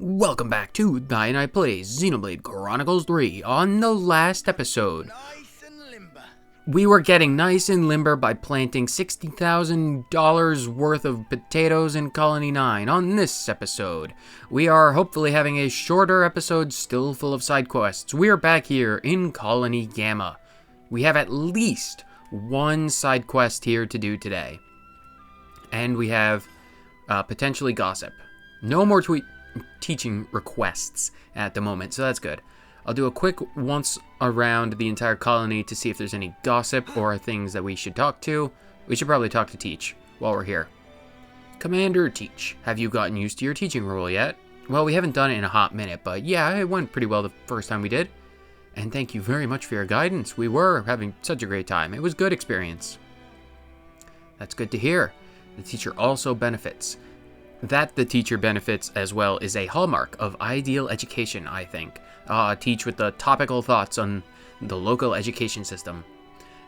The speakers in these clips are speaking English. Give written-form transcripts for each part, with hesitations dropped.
Welcome back to Guy and I Play Xenoblade Chronicles 3. On the last episode, we were getting nice and limber by planting $60,000 worth of potatoes in Colony 9. On this episode, we are hopefully having a shorter episode still full of side quests. We are back here in Colony Gamma. We have at least one side quest here to do today. And we have potentially gossip. No more teaching requests at the moment, so that's good. I'll do a quick once around the entire colony to see if there's any gossip or things that we should talk to. We should probably talk to Teach while we're here. Commander Teach, have you gotten used to your teaching role yet? Well, we haven't done it in a hot minute, but yeah, it went pretty well the first time we did. And thank you very much for your guidance. We were having such a great time. It was a good experience. That's good to hear. The teacher also benefits. That the teacher benefits as well is a hallmark of ideal education, I think. Teach with the topical thoughts on the local education system.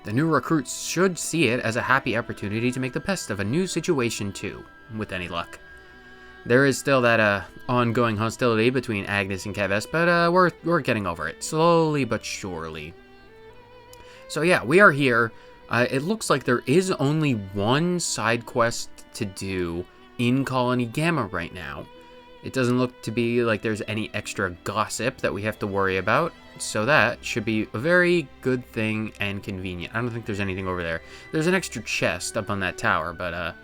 The new recruits should see it as a happy opportunity to make the best of a new situation too, with any luck. There is still that ongoing hostility between Agnes and Keves, but we're getting over it, slowly but surely. So yeah, we are here. It looks like there is only one side quest to do in Colony Gamma right now. It doesn't look to be like there's any extra gossip that we have to worry about, so that should be a very good thing and convenient. I don't think there's anything over there. There's an extra chest up on that tower, but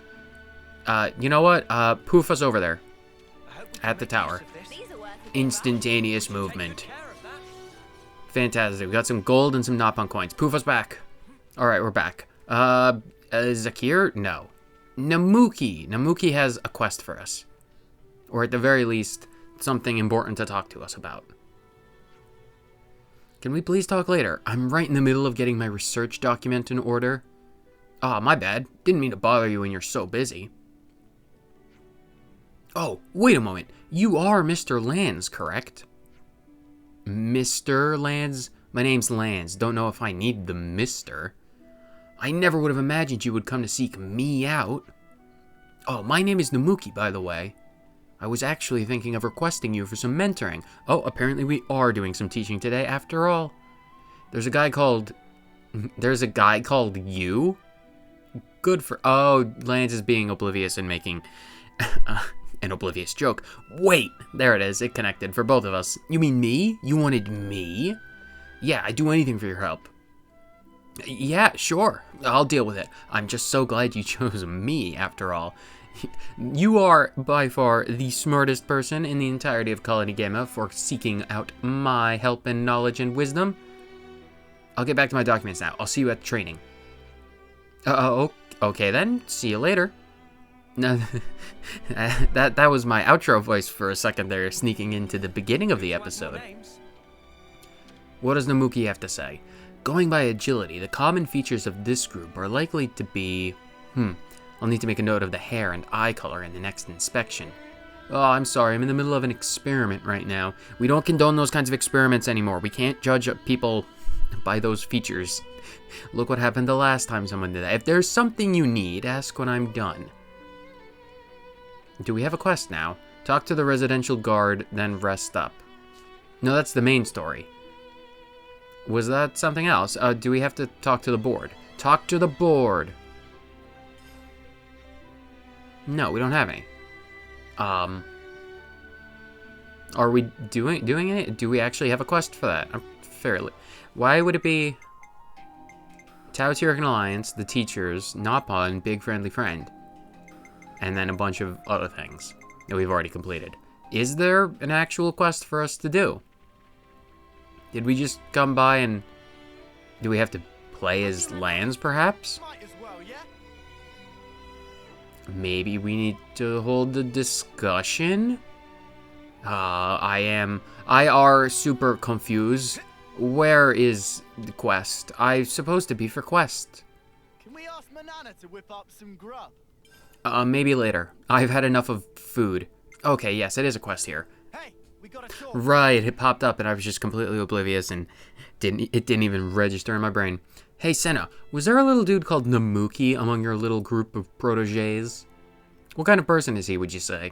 you know what? Poof us over there. At the tower. Instantaneous movement. Fantastic. We got some gold and some Nopon coins. Poof us back. Alright, we're back. Zakir? No. Namuki. Namuki has a quest for us. Or at the very least, something important to talk to us about. Can we please talk later? I'm right in the middle of getting my research document in order. Ah, my bad. Didn't mean to bother you when you're so busy. Oh, wait a moment. You are Mr. Lands, correct? Mr. Lands? My name's Lands. Don't know if I need the Mr. I never would have imagined you would come to seek me out. Oh, my name is Namuki, by the way. I was actually thinking of requesting you for some mentoring. Oh, apparently we are doing some teaching today after all. There's a guy called you? Good for... Oh, Lance is being oblivious and making an oblivious joke. Wait, there it is. It connected for both of us. You mean me? You wanted me? Yeah, I'd do anything for your help. Yeah, sure. I'll deal with it. I'm just so glad you chose me, after all. You are, by far, the smartest person in the entirety of Colony Gamma for seeking out my help and knowledge and wisdom. I'll get back to my documents now. I'll see you at training. Okay then. See you later. No, that was my outro voice for a second there, sneaking into the beginning of the episode. What does Namuki have to say? Going by agility, the common features of this group are likely to be... I'll need to make a note of the hair and eye color in the next inspection. Oh, I'm sorry, I'm in the middle of an experiment right now. We don't condone those kinds of experiments anymore. We can't judge people by those features. Look what happened the last time someone did that. If there's something you need, ask when I'm done. Do we have a quest now? Talk to the residential guard, then rest up. No, that's the main story. Was that something else? Do we have to talk to the board? Talk to the board. No, we don't have any. Are we doing it? Do we actually have a quest for that? Fairly. Why would it be Tau-Tirican Alliance, the teachers, Nopon, Big Friendly Friend, and then a bunch of other things that we've already completed? Is there an actual quest for us to do? Did we just come by and... Do we have to play as Lands, perhaps? Maybe we need to hold a discussion? I are super confused. Where is the quest? I'm supposed to be for quest. Can we ask Manana to whip up some grub? Maybe later. I've had enough of food. Okay, yes, it is a quest here. Hey, we got a talk. Right, it popped up and I was just completely oblivious and it didn't even register in my brain. Hey, Senna, was there a little dude called Namuki among your little group of protégés? What kind of person is he, would you say?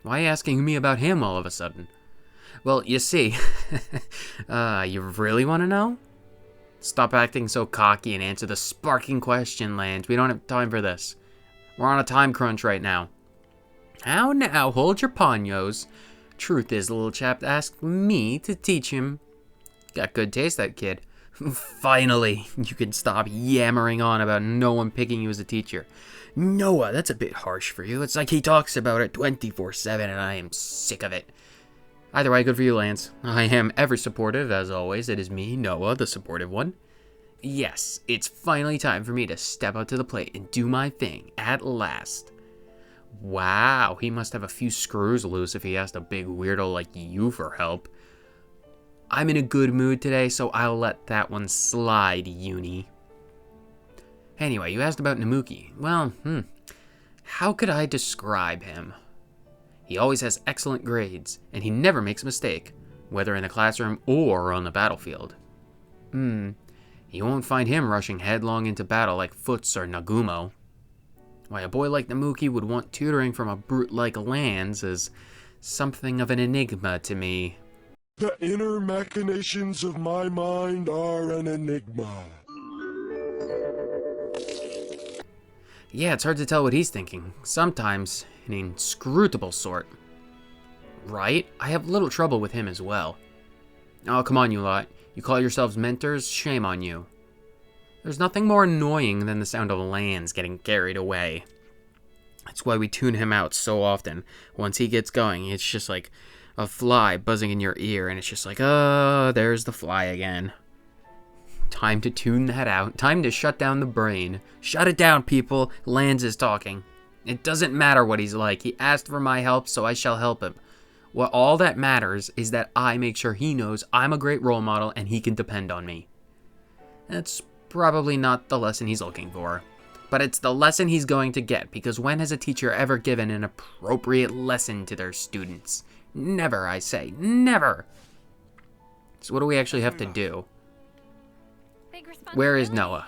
Why asking me about him all of a sudden? Well, you see, you really want to know? Stop acting so cocky and answer the sparking question, Lance. We don't have time for this. We're on a time crunch right now. How now? Hold your paños. Truth is, the little chap asked me to teach him. Got good taste, that kid. Finally, you can stop yammering on about no one picking you as a teacher. Noah, that's a bit harsh for you. It's like he talks about it 24/7 and I am sick of it. Either way, good for you, Lance. I am ever supportive, as always. It is me, Noah, the supportive one. Yes, it's finally time for me to step up to the plate and do my thing, at last. Wow, he must have a few screws loose if he asked a big weirdo like you for help. I'm in a good mood today, so I'll let that one slide, Uni. Anyway, you asked about Namuki. Well, how could I describe him? He always has excellent grades, and he never makes a mistake, whether in the classroom or on the battlefield. You won't find him rushing headlong into battle like Foots or Nagumo. Why a boy like Namuki would want tutoring from a brute like Lance is something of an enigma to me. The inner machinations of my mind are an enigma. Yeah, it's hard to tell what he's thinking. Sometimes an inscrutable sort. Right? I have little trouble with him as well. Oh, come on, you lot. You call yourselves mentors? Shame on you. There's nothing more annoying than the sound of Lance getting carried away. That's why we tune him out so often. Once he gets going, it's just like a fly buzzing in your ear, and it's just like, there's the fly again. Time to tune that out. Time to shut down the brain. Shut it down, people. Lance is talking. It doesn't matter what he's like. He asked for my help, so I shall help him. Well, all that matters is that I make sure he knows I'm a great role model and he can depend on me. That's probably not the lesson he's looking for. But it's the lesson he's going to get, because when has a teacher ever given an appropriate lesson to their students? Never, I say. Never! So what do we actually have to do? Where is Noah?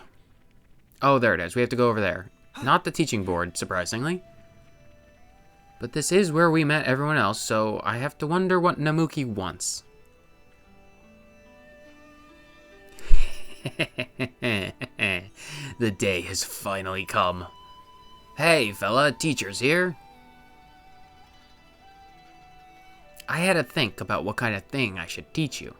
Oh, there it is. We have to go over there. Not the teaching board, surprisingly. But this is where we met everyone else, so I have to wonder what Namuki wants. The day has finally come. Hey, fella, teacher's here. I had to think about what kind of thing I should teach you.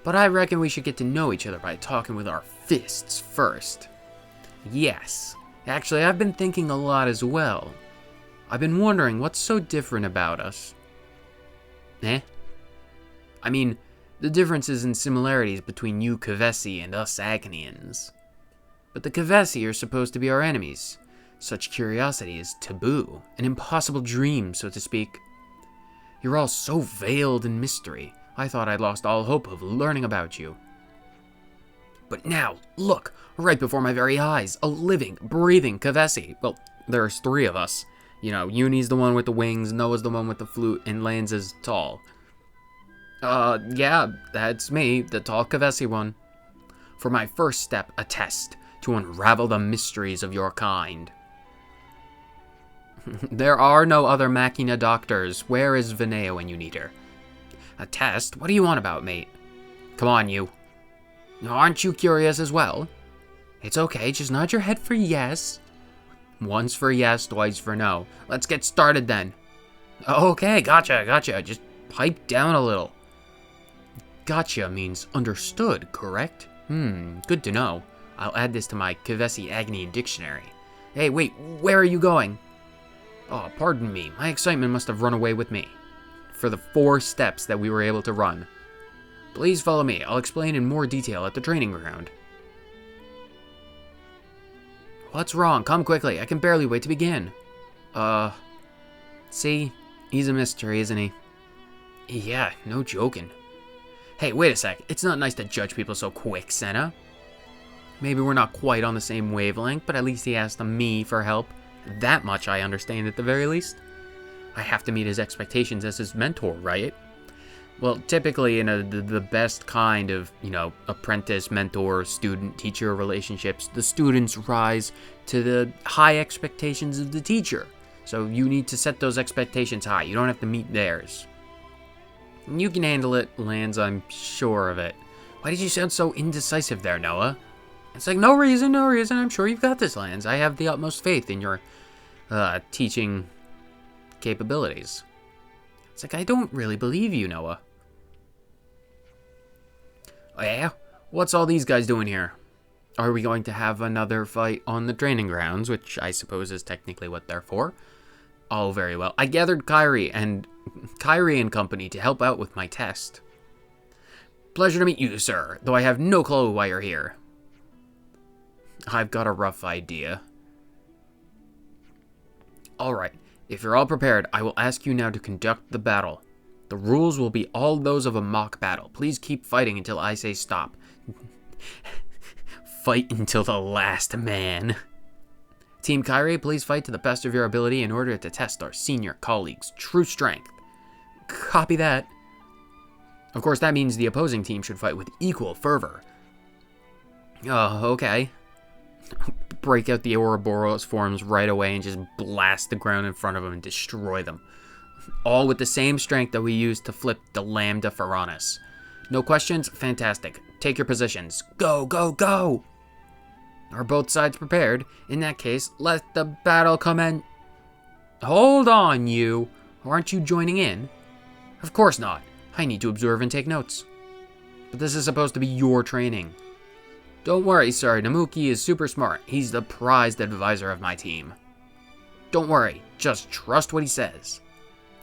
But I reckon we should get to know each other by talking with our fists first. Yes, actually, I've been thinking a lot as well. I've been wondering what's so different about us. I mean, the differences and similarities between you Kavesi and us Agnians. But the Kavesi are supposed to be our enemies. Such curiosity is taboo, an impossible dream, so to speak. You're all so veiled in mystery. I thought I'd lost all hope of learning about you. But now, look, right before my very eyes, a living, breathing Kavesi. Well, there's three of us. You know, Uni's the one with the wings, Noah's the one with the flute, and Lance is tall. Yeah, that's me, the tall Kavesi one. For my first step, a test, to unravel the mysteries of your kind. There are no other Machina doctors. Where is Vinea when you need her? A test? What do you want about, mate? Come on, you. Aren't you curious as well? It's okay, just nod your head for yes. Once for yes, twice for no. Let's get started then. Okay, gotcha. Just pipe down a little. Gotcha means understood, correct? Good to know. I'll add this to my Kavesi Agni dictionary. Hey, wait, where are you going? Oh, pardon me. My excitement must have run away with me. For the 4 steps that we were able to run. Please follow me. I'll explain in more detail at the training ground. What's wrong? Come quickly. I can barely wait to begin. See? He's a mystery, isn't he? Yeah, no joking. Hey, wait a sec. It's not nice to judge people so quick, Senna. Maybe we're not quite on the same wavelength, but at least he asked me for help. That much I understand at the very least. I have to meet his expectations as his mentor, right? Well, typically in the best kind of, apprentice, mentor, student, teacher relationships, the students rise to the high expectations of the teacher. So you need to set those expectations high. You don't have to meet theirs. You can handle it, Lance, I'm sure of it. Why did you sound so indecisive there, Noah? It's like, no reason. I'm sure you've got this, Lance. I have the utmost faith in your teaching capabilities. It's like, I don't really believe you, Noah. Oh, yeah? What's all these guys doing here? Are we going to have another fight on the training grounds, which I suppose is technically what they're for? Oh, very well. I gathered Kyrie and company to help out with my test. Pleasure to meet you, sir, though I have no clue why you're here. I've got a rough idea. Alright, if you're all prepared, I will ask you now to conduct the battle. The rules will be all those of a mock battle. Please keep fighting until I say stop. Fight until the last man. Team Kyrie, please fight to the best of your ability in order to test our senior colleagues' true strength. Copy that. Of course, that means the opposing team should fight with equal fervor. Oh, okay. Break out the Ouroboros forms right away and just blast the ground in front of them and destroy them. All with the same strength that we used to flip the Lambda Pharaonis. No questions? Fantastic. Take your positions. Go, go, go! Are both sides prepared? In that case, let the battle commence. Hold on, you. Aren't you joining in? Of course not. I need to observe and take notes. But this is supposed to be your training. Don't worry, sir. Namuki is super smart. He's the prized advisor of my team. Don't worry. Just trust what he says.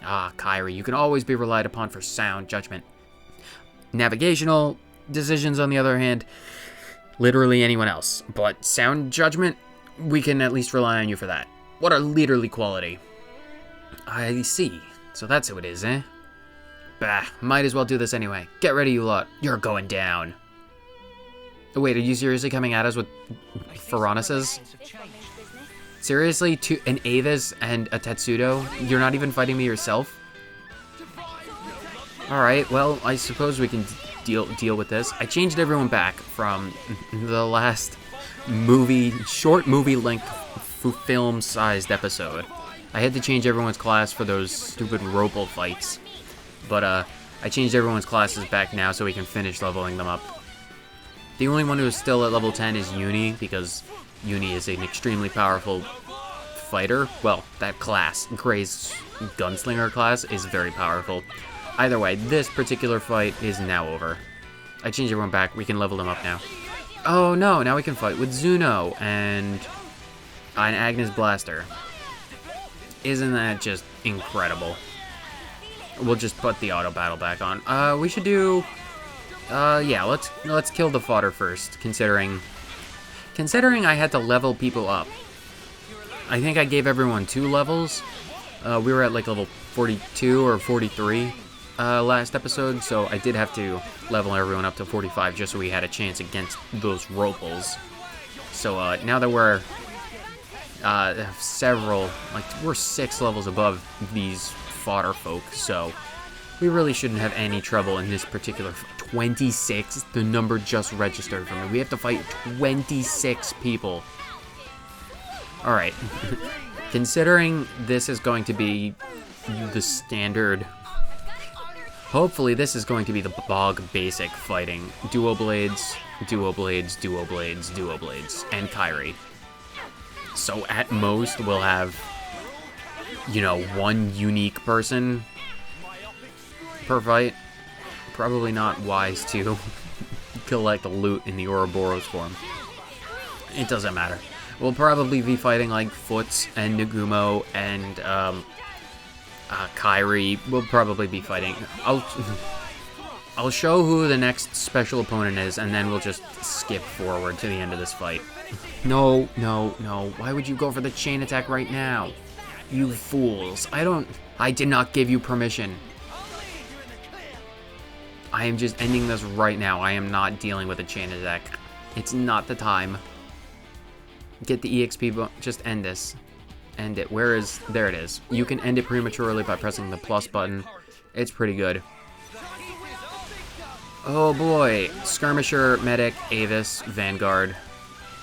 Ah, Kyrie, you can always be relied upon for sound judgment. Navigational decisions, on the other hand, literally anyone else. But sound judgment, we can at least rely on you for that. What a leaderly quality. I see. So that's who it is, eh? Bah, might as well do this anyway. Get ready, you lot. You're going down. Wait, are you seriously coming at us with Pharaonises? Seriously? An Avis and a Tetsudo? You're not even fighting me yourself? Alright, well, I suppose we can deal with this. I changed everyone back from the last short movie length film-sized episode. I had to change everyone's class for those stupid Ropal fights. But, I changed everyone's classes back now so we can finish leveling them up. The only one who is still at level 10 is Uni, because Uni is an extremely powerful fighter. Well, that class, Gray's Gunslinger class, is very powerful. Either way, this particular fight is now over. I changed everyone back. We can level them up now. Oh no, now we can fight with Zuno and an Agnes Blaster. Isn't that just incredible? We'll just put the auto battle back on. We should do... yeah, let's kill the fodder first, considering I had to level people up. I think I gave everyone 2 levels. We were at like level 42 or 43 last episode, so I did have to level everyone up to 45 just so we had a chance against those Ropals. So now that we're we're 6 levels above these fodder folk, so we really shouldn't have any trouble in this particular 26. The number just registered for me. We have to fight 26 people. Alright. Considering this is going to be the standard... Hopefully this is going to be the bog basic fighting. Duo blades, duo blades, duo blades, duo blades, and Kyrie. So at most we'll have, you know, 1 unique person per fight. Probably not wise to collect the loot in the Ouroboros form. It doesn't matter. We'll probably be fighting like Foots and Nagumo and Kyrie. We'll probably be fighting. I'll show who the next special opponent is, and then we'll just skip forward to the end of this fight. No, no, no. Why would you go for the chain attack right now? You fools. I did not give you permission. I am just ending this right now. I am not dealing with a chain attack. It's not the time. Get the EXP, just end this. End it. There it is. You can end it prematurely by pressing the plus button. It's pretty good. Oh boy. Skirmisher, Medic, Avis, Vanguard.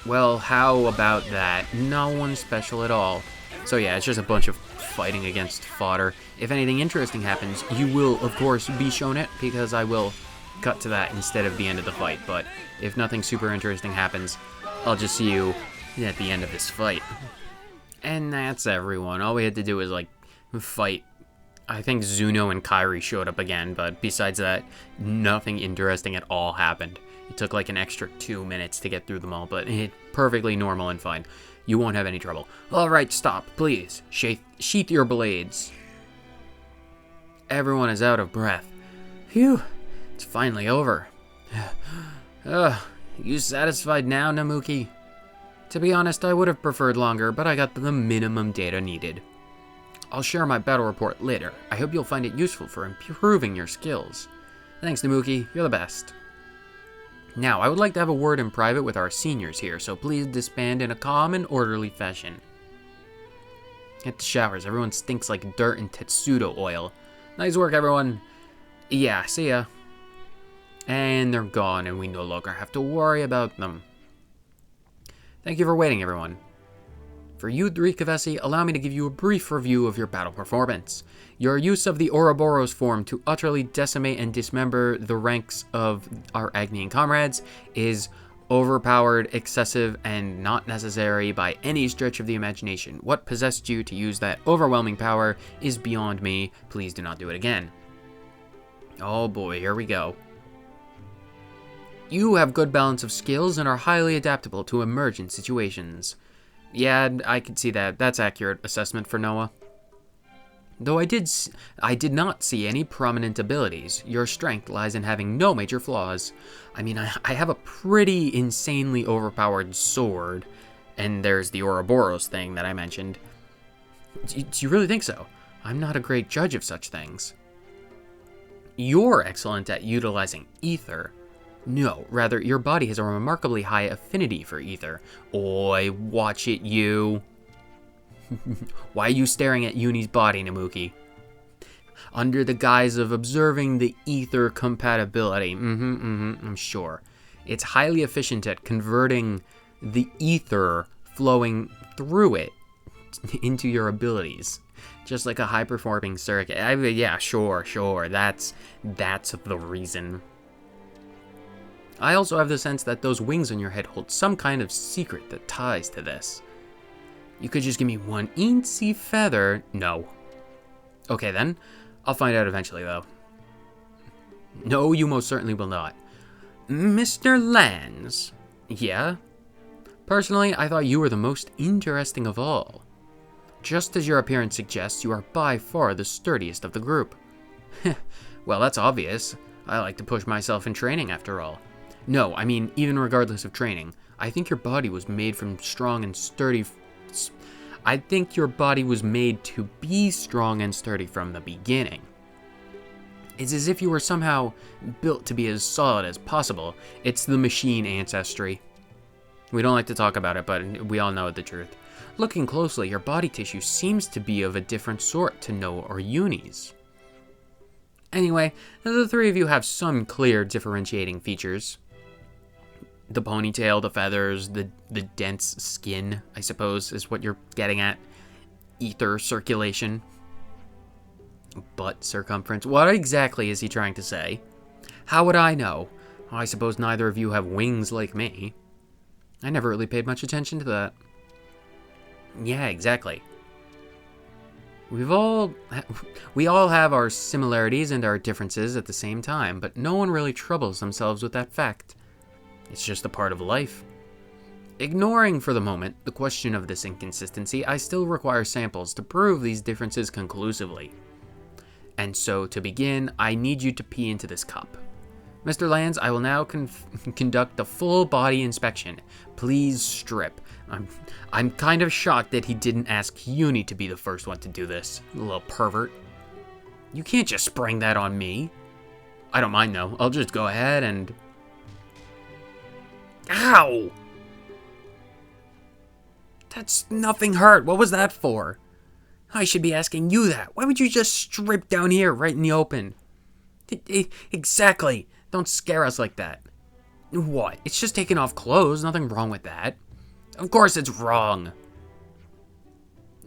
Well, how about that? No one special at all. So yeah, it's just a bunch of fighting against fodder. If anything interesting happens, you will, of course, be shown it, because I will cut to that instead of the end of the fight. But if nothing super interesting happens, I'll just see you at the end of this fight. And that's everyone. All we had to do was, like, fight. I think Zuno and Kairi showed up again, but besides that, nothing interesting at all happened. It took like an extra 2 minutes to get through them all, but it's perfectly normal and fine. You won't have any trouble. Alright, stop, please. Sheath your blades. Everyone is out of breath. Phew, it's finally over. You satisfied now, Namuki? To be honest, I would have preferred longer, but I got the minimum data needed. I'll share my battle report later. I hope you'll find it useful for improving your skills. Thanks, Namuki. You're the best. Now, I would like to have a word in private with our seniors here, so please disband in a calm and orderly fashion. At the showers, everyone stinks like dirt and Tetsudo oil. Nice work, everyone. Yeah, see ya. And they're gone, and we no longer have to worry about them. Thank you for waiting, everyone. For you, Rikavesi, allow me to give you a brief review of your battle performance. Your use of the Ouroboros form to utterly decimate and dismember the ranks of our Agnian comrades is overpowered, excessive, and not necessary by any stretch of the imagination. What possessed you to use that overwhelming power is beyond me. Please do not do it again. Oh boy, here we go. You have good balance of skills and are highly adaptable to emergent situations. Yeah, I could see that. That's accurate assessment for Noah. Though I did not see any prominent abilities. Your strength lies in having no major flaws. I mean, I have a pretty insanely overpowered sword, and there's the Ouroboros thing that I mentioned. Do you really think so? I'm not a great judge of such things. You're excellent at utilizing ether. No, rather, your body has a remarkably high affinity for ether. Oi, watch it, you. Why are you staring at Uni's body, Namuki? Under the guise of observing the ether compatibility. I'm sure. It's highly efficient at converting the ether flowing through it into your abilities. Just like a high-performing circuit. Yeah, sure. That's the reason. I also have the sense that those wings on your head hold some kind of secret that ties to this. You could just give me one eensy feather. No. Okay then, I'll find out eventually though. No, you most certainly will not. Mr. Lanz. Yeah? Personally, I thought you were the most interesting of all. Just as your appearance suggests, you are by far the sturdiest of the group. Well, that's obvious. I like to push myself in training after all. No, I mean, even regardless of training, I think your body was made from strong and sturdy... I think your body was made to be strong and sturdy from the beginning. It's as if you were somehow built to be as solid as possible. It's the machine ancestry. We don't like to talk about it, but we all know the truth. Looking closely, your body tissue seems to be of a different sort to Noah or Uni's. Anyway, the three of you have some clear differentiating features. The ponytail, the feathers, the dense skin, I suppose, is what you're getting at. Ether circulation. Butt circumference. What exactly is he trying to say? How would I know? I suppose neither of you have wings like me. I never really paid much attention to that. Yeah, exactly. We all have our similarities and our differences at the same time, but no one really troubles themselves with that fact. It's just a part of life. Ignoring for the moment the question of this inconsistency, I still require samples to prove these differences conclusively. And so, to begin, I need you to pee into this cup. Mr. Lanz, I will now conduct a full body inspection. Please strip. I'm kind of shocked that he didn't ask Uni to be the first one to do this, little pervert. You can't just spring that on me. I don't mind though. I'll just go ahead and... Ow! That's nothing hurt. What was that for? I should be asking you that. Why would you just strip down here right in the open? Exactly. Don't scare us like that. What? It's just taking off clothes. Nothing wrong with that. Of course it's wrong.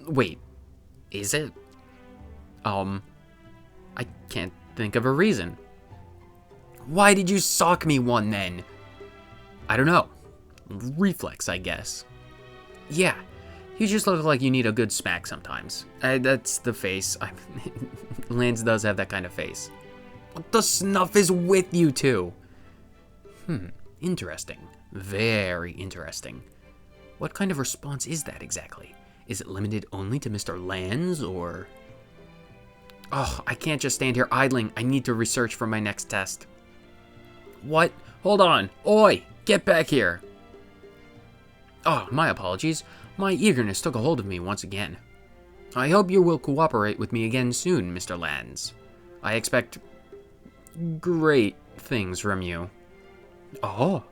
Wait. Is it? I can't think of a reason. Why did you sock me one then? I don't know. Reflex, I guess. Yeah, you just look like you need a good smack sometimes. That's the face. Lance does have that kind of face. What the snuff is with you two? Interesting. Very interesting. What kind of response is that exactly? Is it limited only to Mr. Lands, or... Oh, I can't just stand here idling. I need to research for my next test. What? Hold on. Oi! Get back here! Oh, my apologies. My eagerness took a hold of me once again. I hope you will cooperate with me again soon, Mr. Lands. I expect great things from you. Oh,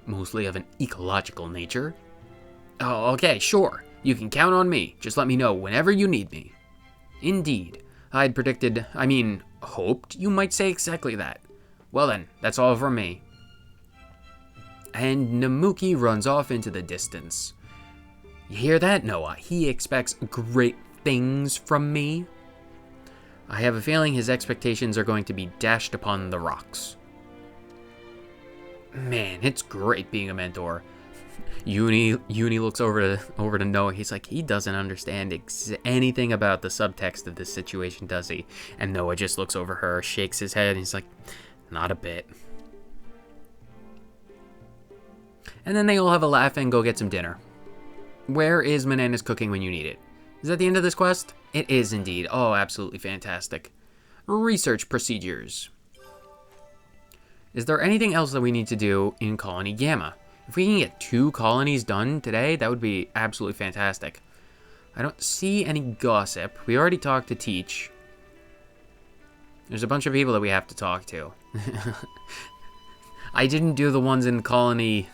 mostly of an ecological nature. Oh, okay, sure. You can count on me. Just let me know whenever you need me. Indeed. I'd hoped you might say exactly that. Well then, that's all from me. And Namuki runs off into the distance. You hear that, Noah? He expects great things from me. I have a feeling his expectations are going to be dashed upon the rocks. Man, it's great being a mentor. Uni looks over to Noah. He's like, he doesn't understand anything about the subtext of this situation, does he? And Noah just looks over her, shakes his head, and he's like, not a bit. And then they all have a laugh and go get some dinner. Where is Manana's cooking when you need it? Is that the end of this quest? It is indeed. Oh, absolutely fantastic. Research procedures. Is there anything else that we need to do in Colony Gamma? If we can get 2 colonies done today, that would be absolutely fantastic. I don't see any gossip. We already talked to Teach. There's a bunch of people that we have to talk to. I didn't do the ones in Colony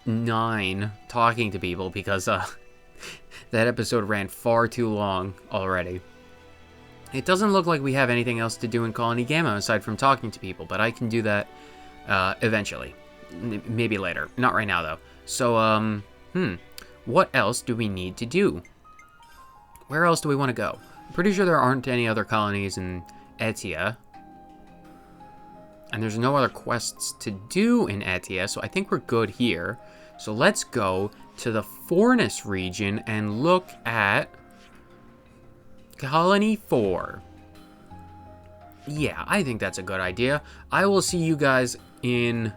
9 talking to people because that episode ran far too long already. It doesn't look like we have anything else to do in Colony Gamma aside from talking to people, but I can do that eventually. Maybe later. Not right now, though. So, what else do we need to do? Where else do we want to go? I'm pretty sure there aren't any other colonies in Etia. And there's no other quests to do in Etia, so I think we're good here. So let's go to the Fornus region and look at Colony 4. Yeah, I think that's a good idea. I will see you guys in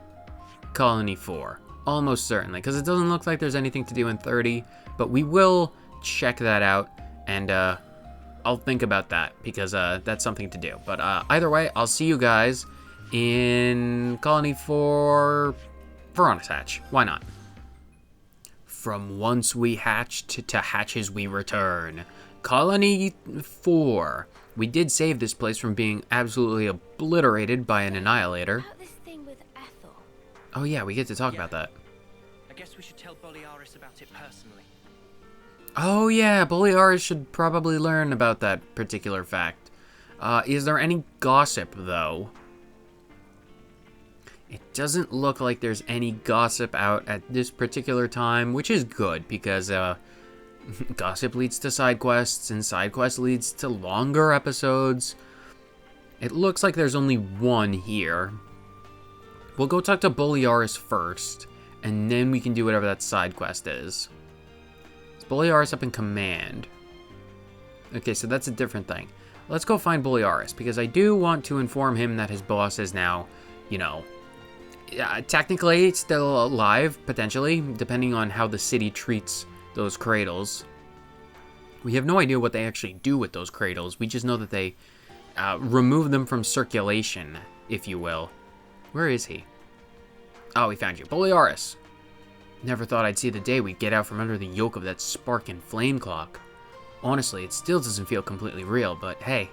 Colony 4. Almost certainly, because it doesn't look like there's anything to do in 30, but we will check that out, and I'll think about that, because that's something to do. But either way, I'll see you guys in Colony 4 Verona's Hatch. Why not? From once we hatched to hatches we return. Colony 4. We did save this place from being absolutely obliterated by an annihilator. About this thing with Ethel. Oh yeah, we get to talk about that. I guess we should tell Bolearis about it personally. Oh yeah, Bolearis should probably learn about that particular fact. Is there any gossip, though? It doesn't look like there's any gossip out at this particular time, which is good, because gossip leads to side quests, and side quests leads to longer episodes. It looks like there's only one here. We'll go talk to Bolearis first, and then we can do whatever that side quest is. Is Bolearis up in command? Okay, so that's a different thing. Let's go find Bolearis, because I do want to inform him that his boss is now, you know, technically still alive, potentially, depending on how the city treats those cradles. We have no idea what they actually do with those cradles. We just know that they remove them from circulation, if you will. Where is he? Oh, we found you. Bolearis. Never thought I'd see the day we'd get out from under the yoke of that spark and flame clock. Honestly, it still doesn't feel completely real, but hey,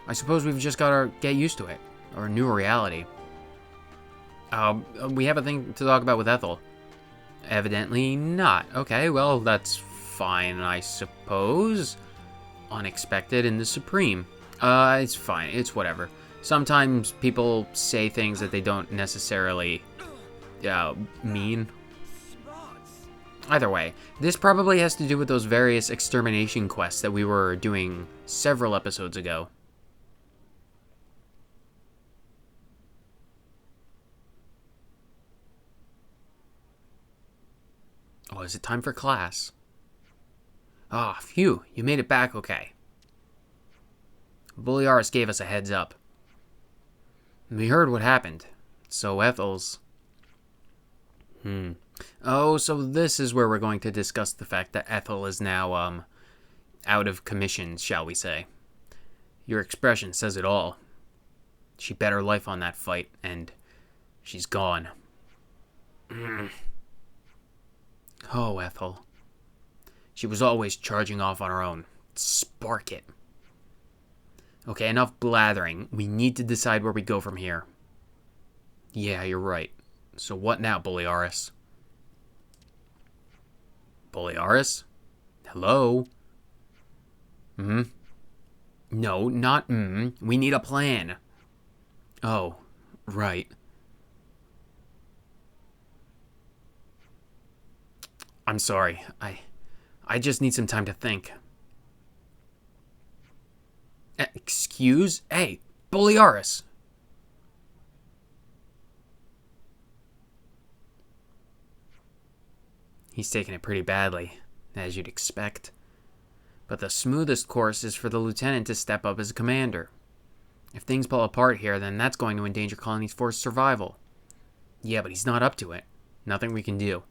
I suppose we've just got to get used to it. Or a new reality. We have a thing to talk about with Ethel. Evidently not. Okay, well, that's fine, I suppose. Unexpected in the Supreme. It's fine. It's whatever. Sometimes people say things that they don't necessarily mean. Either way, this probably has to do with those various extermination quests that we were doing several episodes ago. Oh, is it time for class? Ah, oh, phew, you made it back okay. Bolearis gave us a heads up. We heard what happened. So Ethel's... Oh, so this is where we're going to discuss the fact that Ethel is now, out of commission, shall we say. Your expression says it all. She bet her life on that fight, and she's gone. Oh, Ethel. She was always charging off on her own. Spark it. Okay, enough blathering. We need to decide where we go from here. Yeah, you're right. So what now, Bolearis? Bolearis? Hello? No, not We need a plan. Oh, right. I'm sorry. I just need some time to think. Excuse? Hey, Bolearis! He's taking it pretty badly, as you'd expect. But the smoothest course is for the lieutenant to step up as a commander. If things fall apart here, then that's going to endanger Colony's forced survival. Yeah, but he's not up to it. Nothing we can do.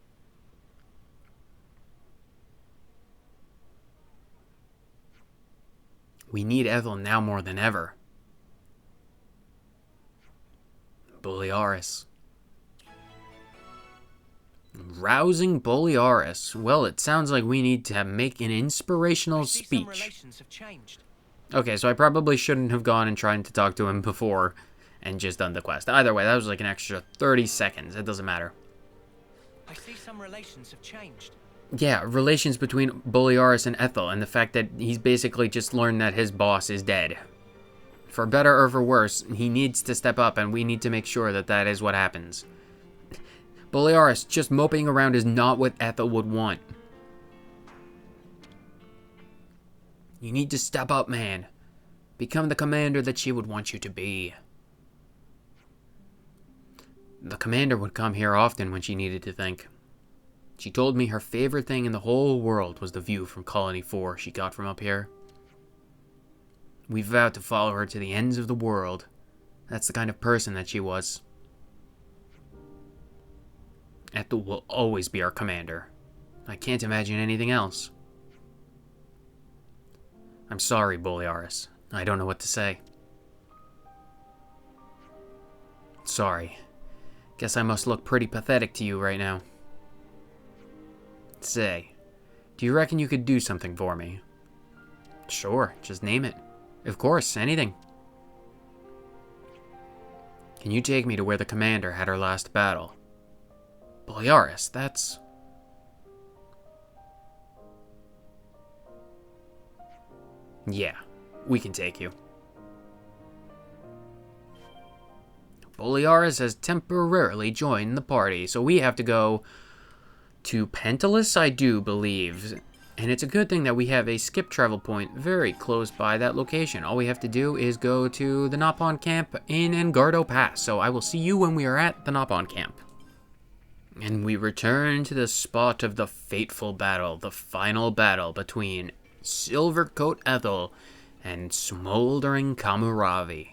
We need Ethel now more than ever. Bolearis. Rousing Bolearis. Well, it sounds like we need to make an inspirational speech. Some relations have changed. Okay, so I probably shouldn't have gone and tried to talk to him before and just done the quest. Either way, that was like an extra 30 seconds. It doesn't matter. I see some relations have changed. Yeah, relations between Bolearis and Ethel, and the fact that he's basically just learned that his boss is dead. For better or for worse, he needs to step up, and we need to make sure that that is what happens. Bolearis just moping around is not what Ethel would want. You need to step up, man. Become the commander that she would want you to be. The commander would come here often when she needed to think. She told me her favorite thing in the whole world was the view from Colony 4 she got from up here. We vowed to follow her to the ends of the world. That's the kind of person that she was. Ethel will always be our commander. I can't imagine anything else. I'm sorry, Bolearis. I don't know what to say. Sorry. Guess I must look pretty pathetic to you right now. Say, do you reckon you could do something for me? Sure, just name it. Of course, anything. Can you take me to where the commander had her last battle? Bolearis, that's... Yeah, we can take you. Bolearis has temporarily joined the party, so we have to go to Pentelis, I do believe. And it's a good thing that we have a skip travel point very close by that location. All we have to do is go to the Nopon camp in Engardo Pass. So I will see you when we are at the Nopon camp. And we return to the spot of the fateful battle, the final battle between Silvercoat Ethel and Smoldering Kamuravi.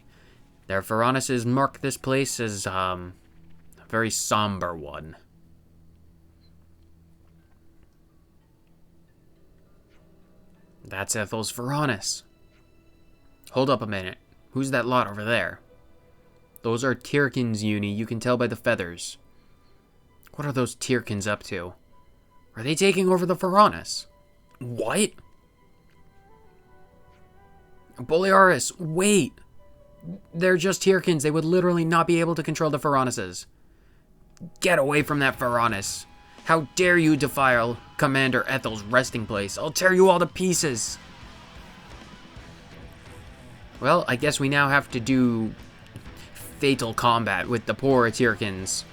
Their Pharaoneses mark this place as a very somber one. That's Ethel's Pharaones. Hold up a minute. Who's that lot over there? Those are Tyrkins, Uni. You can tell by the feathers. What are those Tyrkins up to? Are they taking over the Pharaones? What? Bolearis, wait! They're just Tyrkins. They would literally not be able to control the Pharaoneses. Get away from that Pharaones. How dare you defile Commander Ethel's resting place? I'll tear you all to pieces. Well, I guess we now have to do fatal combat with the poor Tyrkins.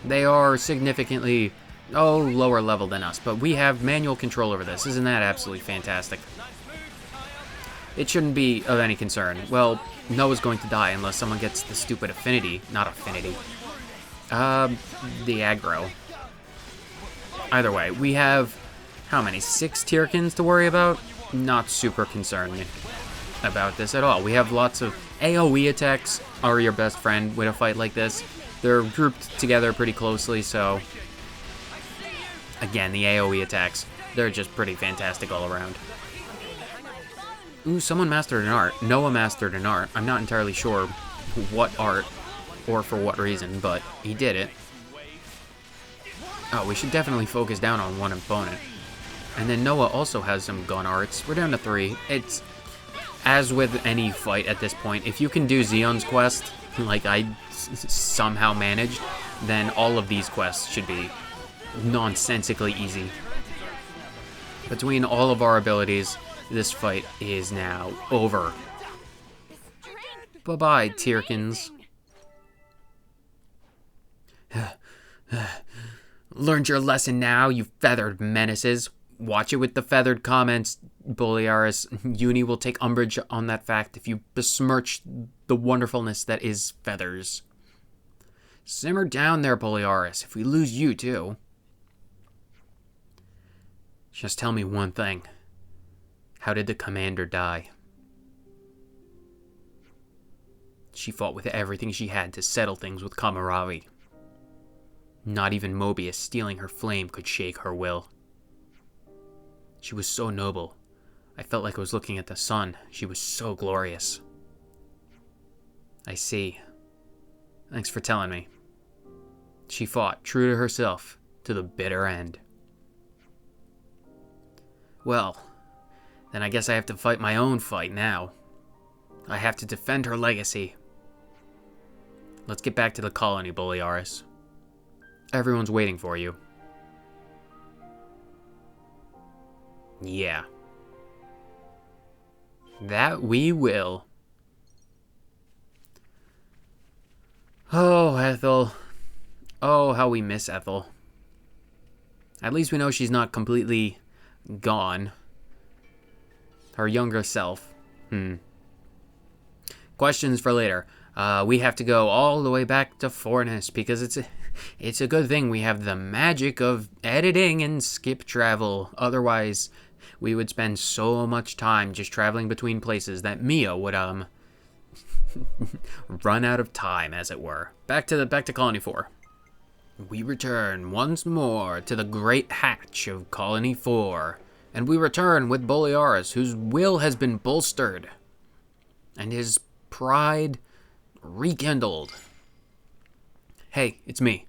They are significantly lower level than us, but we have manual control over this. Isn't that absolutely fantastic? It shouldn't be of any concern. Well, Noah's going to die unless someone gets the stupid affinity. Not affinity. The aggro. Either way, we have, how many, 6 Tyrkins to worry about? Not super concerned about this at all. We have lots of AoE attacks are your best friend with a fight like this. They're grouped together pretty closely, so again, the AoE attacks, they're just pretty fantastic all around. Ooh, someone mastered an art. Noah mastered an art. I'm not entirely sure what art or for what reason, but he did it. Oh, we should definitely focus down on one opponent. And then Noah also has some gun arts. We're down to 3. It's, as with any fight at this point, if you can do Zeon's quest, like I somehow managed, then all of these quests should be nonsensically easy. Between all of our abilities, this fight is now over. Bye-bye, Tyrkins. Learned your lesson now, you feathered menaces. Watch it with the feathered comments, Bolearis. Uni will take umbrage on that fact if you besmirch the wonderfulness that is feathers. Simmer down there, Bolearis, if we lose you too. Just tell me one thing. How did the commander die? She fought with everything she had to settle things with Kamaravi. Not even Mobius stealing her flame could shake her will. She was so noble. I felt like I was looking at the sun. She was so glorious. I see. Thanks for telling me. She fought, true to herself, to the bitter end. Well, then I guess I have to fight my own fight now. I have to defend her legacy. Let's get back to the colony, Bolearis. Everyone's waiting for you. Yeah. That we will. Oh, Ethel. Oh, how we miss Ethel. At least we know she's not completely gone. Her younger self. Questions for later. We have to go all the way back to Fornus because it's a good thing we have the magic of editing and skip travel. Otherwise, we would spend so much time just traveling between places that Mia would run out of time, as it were. Back to Colony 4. We return once more to the great hatch of Colony 4, and we return with Bolearis, whose will has been bolstered, and his pride rekindled. Hey, it's me.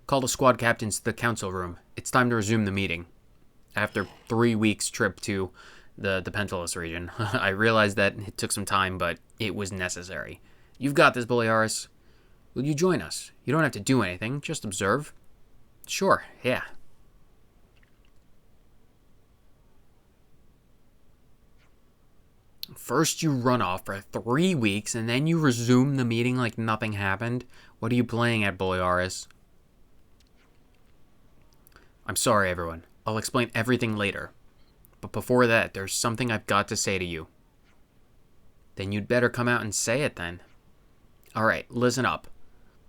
Call the squad captains to the council room. It's time to resume the meeting. After 3 weeks trip to the Pentalus region, I realized that it took some time, but it was necessary. You've got this, Bolearis. Will you join us? You don't have to do anything, just observe. Sure, yeah. First you run off for 3 weeks, and then you resume the meeting like nothing happened. What are you playing at, Bolearis? I'm sorry, everyone. I'll explain everything later. But before that, there's something I've got to say to you. Then you'd better come out and say it then. Alright, listen up.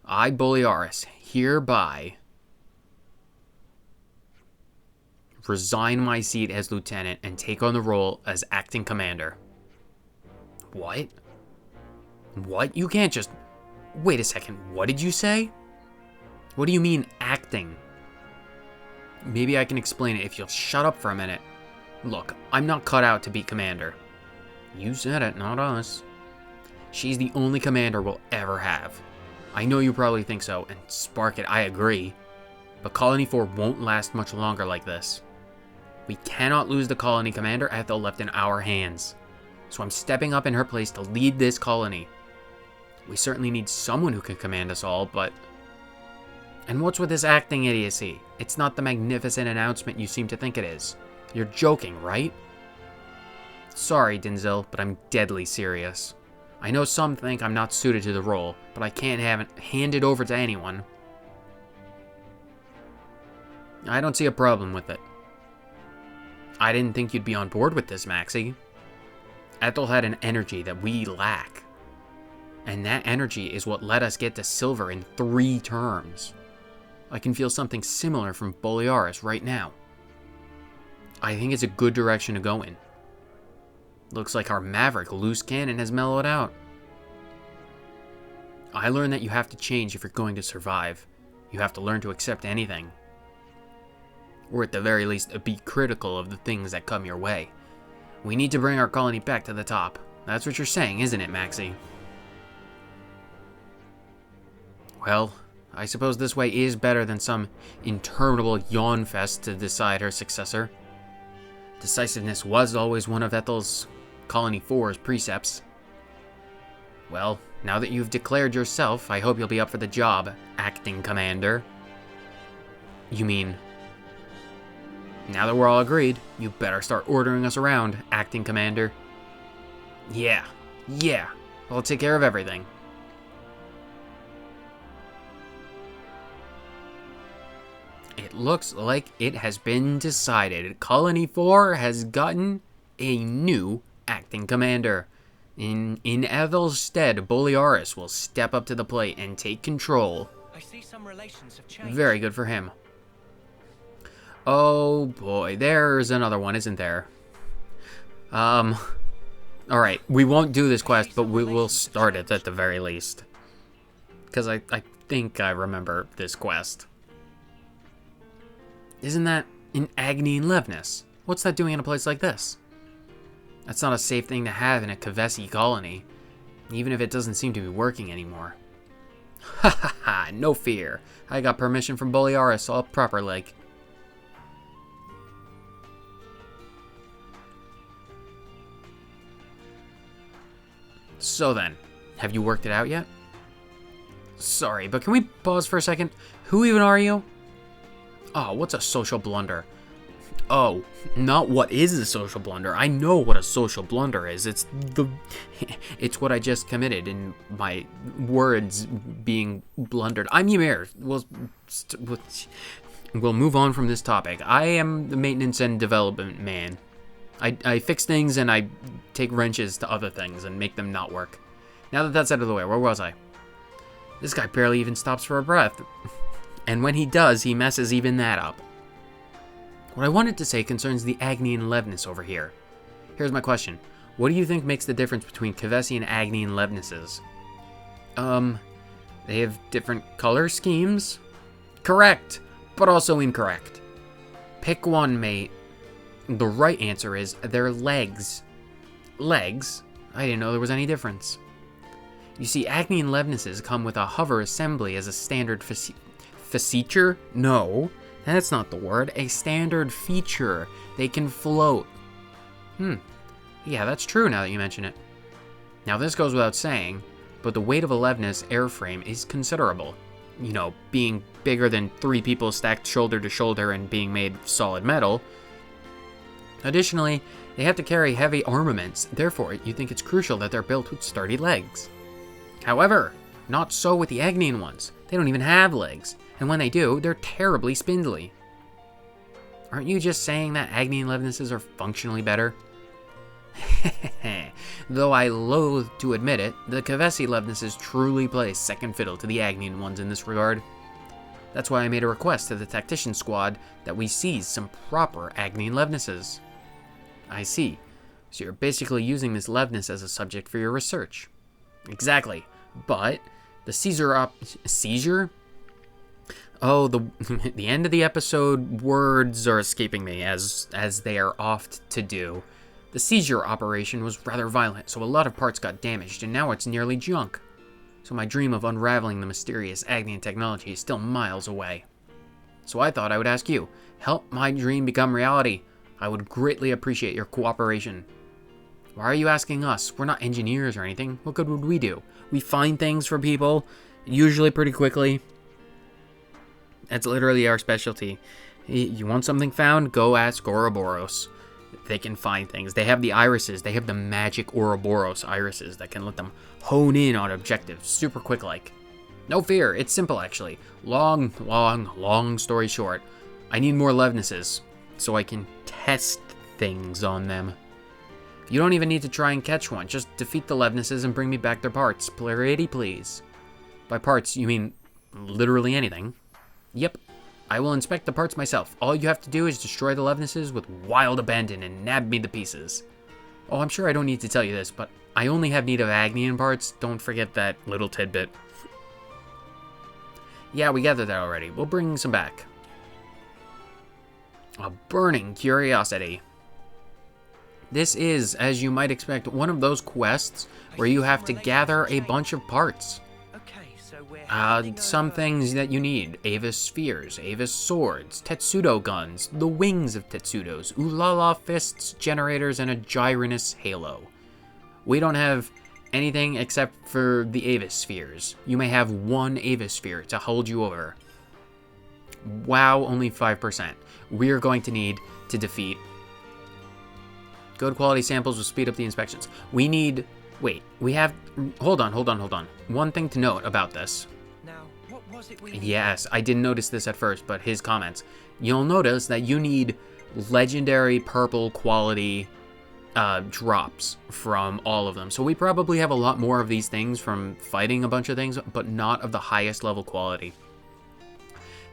I, Bolearis, hereby resign my seat as lieutenant and take on the role as acting commander. What? What? You can't just... Wait a second, what did you say? What do you mean, acting? Maybe I can explain it if you'll shut up for a minute. Look, I'm not cut out to be commander. You said it, not us. She's the only commander we'll ever have. I know you probably think so, and Spark it, I agree. But Colony 4 won't last much longer like this. We cannot lose the colony commander Ethel left in our hands. So I'm stepping up in her place to lead this colony. We certainly need someone who can command us all, but... And what's with this acting idiocy? It's not the magnificent announcement you seem to think it is. You're joking, right? Sorry, Denzel, but I'm deadly serious. I know some think I'm not suited to the role, but I can't have it handed over to anyone. I don't see a problem with it. I didn't think you'd be on board with this, Maxie. Ethel had an energy that we lack. And that energy is what let us get to silver in 3 terms. I can feel something similar from Bolearis right now. I think it's a good direction to go in. Looks like our maverick loose cannon has mellowed out. I learned that you have to change if you're going to survive. You have to learn to accept anything. Or at the very least, be critical of the things that come your way. We need to bring our colony back to the top. That's what you're saying, isn't it, Maxie? Well, I suppose this way is better than some interminable yawn fest to decide her successor. Decisiveness was always one of Ethel's Colony 4's precepts. Well, now that you've declared yourself, I hope you'll be up for the job, acting commander. You mean, now that we're all agreed, you better start ordering us around, acting commander. Yeah, I'll take care of everything. It looks like it has been decided. Colony 4 has gotten a new acting commander. In Ethel's stead, Bolearis will step up to the plate and take control. I see some relations have changed. Very good for him. Oh boy, there's another one, isn't there? Alright, we won't do this quest, but we will start it at the very least. Because I think I remember this quest. Isn't that in Agni and Levnis? What's that doing in a place like this? That's not a safe thing to have in a Kavesi colony, even if it doesn't seem to be working anymore. Ha ha ha, no fear. I got permission from Bolearis all proper like. So then, have you worked it out yet? Sorry, but can we pause for a second? Who even are you? Oh, what's a social blunder? Oh, not what is a social blunder. I know what a social blunder is. It's what I just committed in my words being blundered. I'm Ymir. We'll move on from this topic. I am the maintenance and development man. I fix things and I take wrenches to other things and make them not work. Now that that's out of the way, where was I? This guy barely even stops for a breath. And when he does, he messes even that up. What I wanted to say concerns the Agni and Levnis over here. Here's my question. What do you think makes the difference between Kavesi and Agni and Levnis's? They have different color schemes? Correct, but also incorrect. Pick one, mate. The right answer is their legs. Legs? I didn't know there was any difference. You see, Agni and Levnis's come with a hover assembly as a standard feature? No, that's not the word. A standard feature. They can float. Yeah, that's true now that you mention it. Now this goes without saying, but the weight of a Levnis airframe is considerable. You know, being bigger than 3 people stacked shoulder to shoulder and being made solid metal. Additionally, they have to carry heavy armaments, therefore you think it's crucial that they're built with sturdy legs. However, not so with the Agnian ones. They don't even have legs, and when they do, they're terribly spindly. Aren't you just saying that Agnian Levnis's are functionally better? Though I loathe to admit it, the Kavesi Levnis's truly play second fiddle to the Agnian ones in this regard. That's why I made a request to the tactician squad that we seize some proper Agnian Levnis's. I see. So you're basically using this Levnis as a subject for your research. Exactly. But the seizure? Oh, the end of the episode, words are escaping me as they are oft to do. The seizure operation was rather violent, so a lot of parts got damaged, and now it's nearly junk. So my dream of unraveling the mysterious Agnian technology is still miles away. So I thought I would ask you, help my dream become reality. I would greatly appreciate your cooperation. Why are you asking us? We're not engineers or anything. What good would we do? We find things for people, usually pretty quickly. That's literally our specialty. You want something found? Go ask Ouroboros. They can find things. They have the irises. They have the magic Ouroboros irises that can let them hone in on objectives super quick like. No fear. It's simple actually. Long story short. I need more Levnesses so I can test things on them. You don't even need to try and catch one. Just defeat the Levnesses and bring me back their parts. Pretty please. By parts, you mean literally anything. Yep. I will inspect the parts myself. All you have to do is destroy the Levnesses with wild abandon and nab me the pieces. Oh, I'm sure I don't need to tell you this, but I only have need of Agnian parts. Don't forget that little tidbit. Yeah, we gathered that already. We'll bring some back. A burning curiosity. This is, as you might expect, one of those quests where you have to gather a bunch of parts. Okay, so we're Some things that you need. Avis spheres, Avis swords, Tetsudo guns, the wings of Tetsudos, Ulala fists, generators, and a Gyrinus halo. We don't have anything except for the Avis spheres. You may have one Avis sphere to hold you over. Wow, only 5%. We're going to need to defeat. Good quality samples will speed up the inspections. We need... Wait, we have... Hold on. One thing to note about this. now. What was it we? Yes, I didn't notice this at first, but his comments. You'll notice that you need legendary purple quality drops from all of them. So we probably have a lot more of these things from fighting a bunch of things, but not of the highest level quality.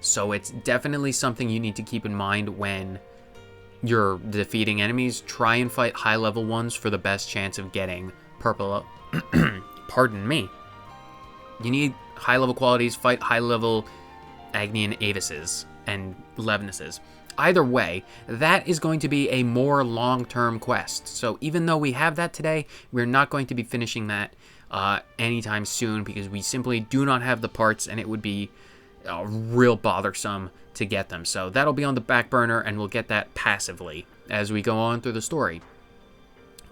So it's definitely something you need to keep in mind when you're defeating enemies. Try and fight high level ones for the best chance of getting purple. Pardon me. You need high level qualities, fight high level Agnian Avises and Levnesses. Either way, that is going to be a more long-term quest. So even though we have that today, we're not going to be finishing that anytime soon because we simply do not have the parts and it would be real bothersome to get them. So that'll be on the back burner and we'll get that passively as we go on through the story.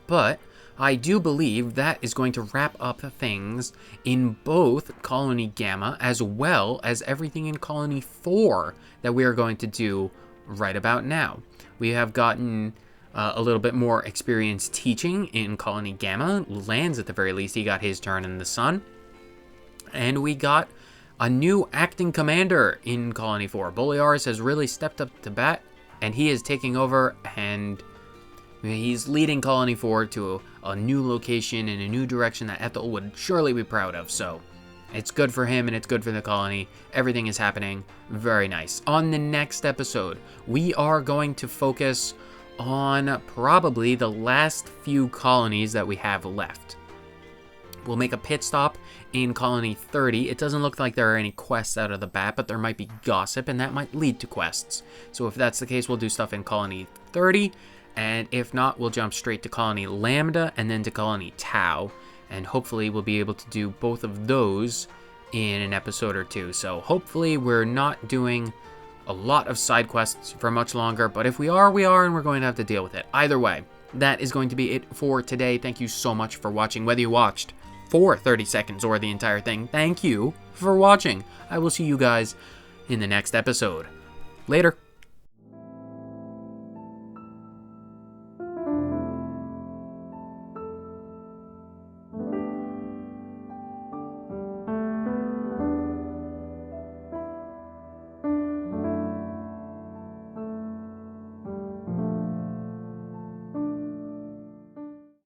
But I do believe that is going to wrap up things in both Colony Gamma as well as everything in Colony 4 that we are going to do right about now. We have gotten a little bit more experience teaching in Colony Gamma. Lance, at the very least, he got his turn in the sun. And we got a new acting commander in Colony 4. Bolearis has really stepped up to bat, and he is taking over, and he's leading Colony 4 to a new location in a new direction that Ethel would surely be proud of. So it's good for him and it's good for the colony. Everything is happening very nice. On the next episode, we are going to focus on probably the last few colonies that we have left. We'll make a pit stop in Colony 30. It doesn't look like there are any quests out of the bat, but there might be gossip, and that might lead to quests. So if that's the case, we'll do stuff in Colony 30, and if not, we'll jump straight to Colony Lambda and then to Colony Tau, and hopefully we'll be able to do both of those in an episode or two. So hopefully we're not doing a lot of side quests for much longer, but if we are, we are, and we're going to have to deal with it. Either way, that is going to be it for today. Thank you so much for watching, whether you watched for 30 seconds or the entire thing. Thank you for watching. I will see you guys in the next episode. Later.